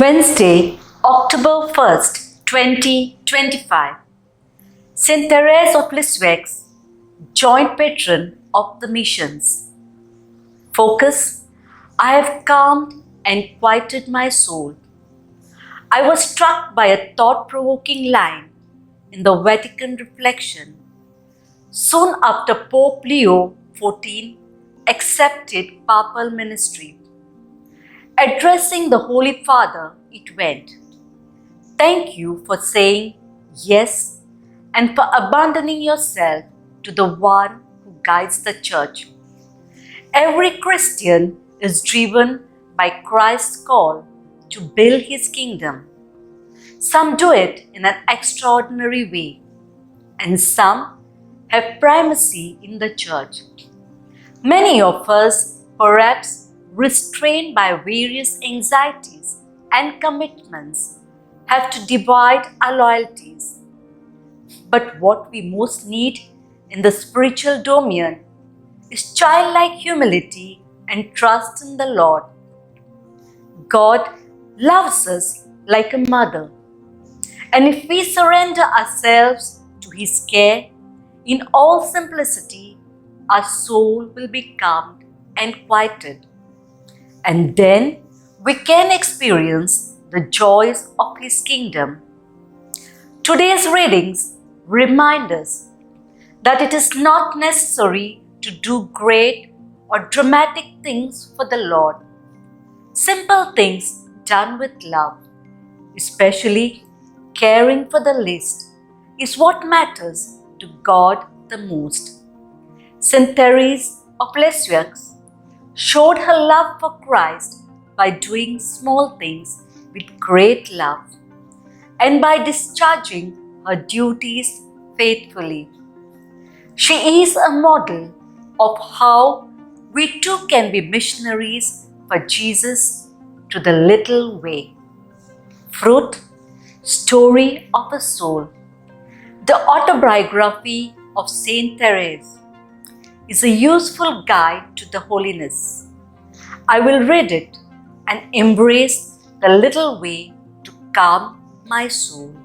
Wednesday, October 1st, 2025. Saint Therese of Lisieux, Joint Patron of the Missions. Focus: I have calmed and quieted my soul. I was struck by a thought-provoking line in the Vatican Reflection. Soon after Pope Leo XIV accepted papal ministry. Addressing the Holy Father, it went, "Thank you for saying yes and for abandoning yourself to the one who guides the Church. Every Christian is driven by Christ's call to build his kingdom. Some do it in an extraordinary way, and some have primacy in the Church. Many of us, perhaps restrained by various anxieties and commitments, have to divide our loyalties. But what we most need in the spiritual domain is childlike humility and trust in the Lord. God loves us like a mother, and if we surrender ourselves to His care in all simplicity, our soul will be calmed and quieted. And then we can experience the joys of His kingdom. Today's readings remind us that it is not necessary to do great or dramatic things for the Lord. Simple things done with love, especially caring for the least, is what matters to God the most. Saint Therese of Lisieux showed her love for Christ by doing small things with great love and by discharging her duties faithfully. She is a model of how we too can be missionaries for Jesus to the little way. Fruit: Story of a Soul. The autobiography of Saint Therese is a useful guide to the holiness. I will read it and embrace the little way to calm my soul.